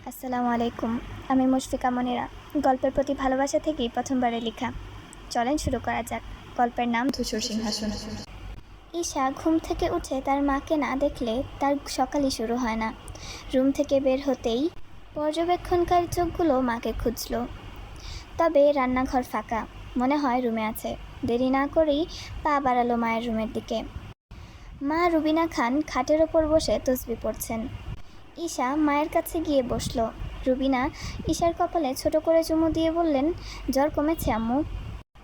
আসসালামু আলাইকুম। আমি মুশফিকা মনিরা। গল্পের প্রতি ভালোবাসা থেকেই প্রথমবারে লেখা। চলেন শুরু করা যাক। গল্পের নাম ধূসর সিংহাসন। ঈশা ঘুম থেকে উঠে তার মাকে না দেখলে তার সকালই শুরু হয় না। রুম থেকে বের হতেই পর্যবেক্ষণকারী চোখগুলো মাকে খুঁজল। তবে রান্নাঘর ফাঁকা, মনে হয় রুমে আছে। দেরি না করেই পা বাড়ালো মায়ের রুমের দিকে। মা রুবিনা খান খাটের ওপর বসে তসবি পড়ছেন। ঈশা মায়ের কাছে গিয়ে বসল। রুবিনা ঈশার কপালে ছোট করে চুমু দিয়ে বললেন, জ্বর কমেছে আম্মু?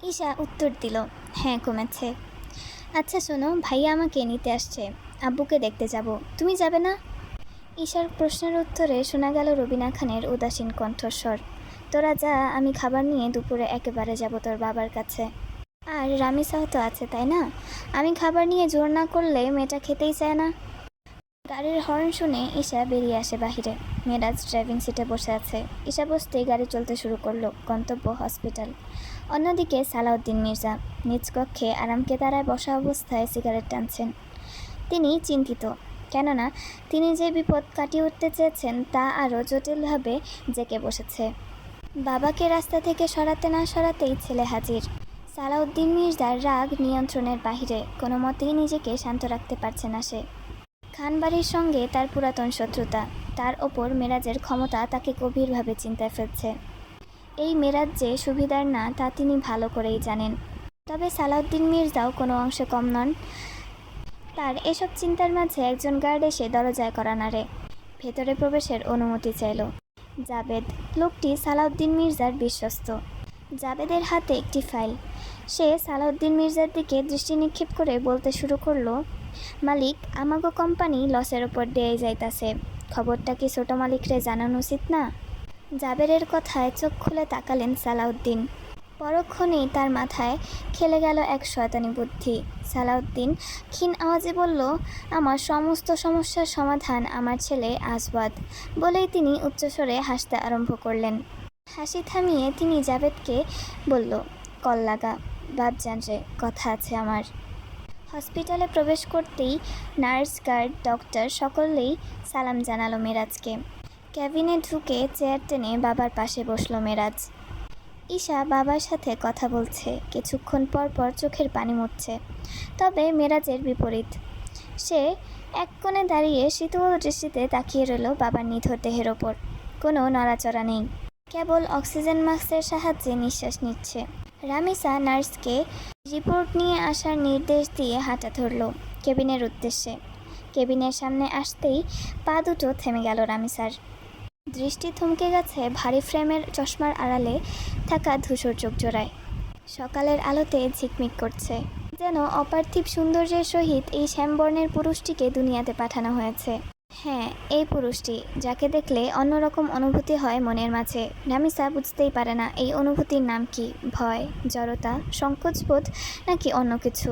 ঈশা উত্তর দিল, হ্যাঁ কমেছে। আচ্ছা শোনো, ভাইয়া আমাকে নিতে আসছে, আব্বুকে দেখতে যাব, তুমি যাবে না? ঈশার প্রশ্নের উত্তরে শোনা গেল রুবিনা খানের উদাসীন কণ্ঠস্বর, তোরা যা, আমি খাবার নিয়ে দুপুরে একেবারে যাব তোর বাবার কাছে। আর রামিসাও তো আছে তাই না? আমি খাবার নিয়ে জোর না করলে মেয়েটা খেতেই চায় না। গাড়ির হর্ন শুনে ঈশা বেরিয়ে আসে বাহিরে। মেরাজ ড্রাইভিং সিটে বসে আছে। ঈশা বসতেই গাড়ি চলতে শুরু করলো। গন্তব্য হসপিটাল। অন্যদিকে সালাউদ্দিন মির্জা নিজ কক্ষে আরামকে দাঁড়ায় বসা অবস্থায় সিগারেট টানছেন। তিনি চিন্তিত, কেননা তিনি যে বিপদ কাটিয়ে উঠতে চেয়েছেন তা আরও জটিলভাবে জেঁকে বসেছে। বাবাকে রাস্তা থেকে সরাতে না সরাতেই ছেলে হাজির। সালাউদ্দিন মির্জার রাগ নিয়ন্ত্রণের বাহিরে, কোনো মতেই নিজেকে শান্ত রাখতে পারছে না সে। খানবাড়ির সঙ্গে তার পুরাতন শত্রুতা, তার ওপর মেরাজের ক্ষমতা তাকে গভীরভাবে চিন্তায় ফেলছে। এই মেরাজ যে সুবিধার না তা তিনি ভালো করেই জানেন। তবে সালাউদ্দিন মির্জাও কোনো অংশে কম নন। তার এসব চিন্তার মাঝে একজন গার্ড এসে দরজায় কড়া নাড়ে। ভেতরে প্রবেশের অনুমতি চাইল। জাবেদ, লোকটি সালাউদ্দিন মির্জার বিশ্বস্ত। জাবেদের হাতে একটি ফাইল। সে সালাউদ্দিন মির্জার দিকে দৃষ্টি নিক্ষেপ করে বলতে শুরু করলো, মালিক, আমাগো কোম্পানি লসের ওপর দিয়ে যাইতাছে, খবরটা কি ছোট মালিকরে জানানো উচিত না? জাবেরের কথায় চোখ খুলে তাকালেন সালাউদ্দিন। পরক্ষণেই তার মাথায় খেলে গেল এক শয়তানি বুদ্ধি। সালাউদ্দিন ক্ষীণ আওয়াজে বলল, আমার সমস্ত সমস্যার সমাধান আমার ছেলে আসবাদ। বলেই তিনি উচ্চস্বরে হাসতে আরম্ভ করলেন। হাসি থামিয়ে তিনি জাবেদকে বলল, কল লাগা, বাদ যান রে, কথা আছে আমার। হসপিটালে প্রবেশ করতেই নার্স, গার্ড, ডক্টর সকলেই সালাম জানালো মেরাজকে। ক্যাবিনে ঢুকে চেয়ার টেনে বাবার পাশে বসলো মেরাজ। ঈশা বাবার সাথে কথা বলছে, কিছুক্ষণ পর পর চোখের পানি মুছছে। তবে মেরাজের বিপরীত, সে এক কোণে দাঁড়িয়ে শীতল দৃষ্টিতে তাকিয়ে রইল বাবার নিথর দেহের ওপর। কোনো নড়াচড়া নেই, কেবল অক্সিজেন মাস্কের সাহায্যে নিঃশ্বাস নিচ্ছে। রামিসা নার্সকে রিপোর্ট নিয়ে আসার নির্দেশ দিয়ে হাঁটা ধরল কেবিনের উদ্দেশ্যে। কেবিনের সামনে আসতেই পা দুটো থেমে গেল রামিসার। দৃষ্টি থমকে গেছে ভারী ফ্রেমের চশমার আড়ালে থাকা ধূসর চোখ জোড়ায়। সকালের আলোতে ঝিকমিক করছে, যেন অপার্থিব সৌন্দর্যের সহিত এই শ্যামবর্ণের পুরুষটিকে দুনিয়াতে পাঠানো হয়েছে। হ্যাঁ, এই পুরুষটি, যাকে দেখলে অন্যরকম অনুভূতি হয় মনের মাঝে। রামিসা বুঝতেই পারে না এই অনুভূতির নাম কি, ভয়, জড়তা, সংকোচবোধ নাকি অন্য কিছু।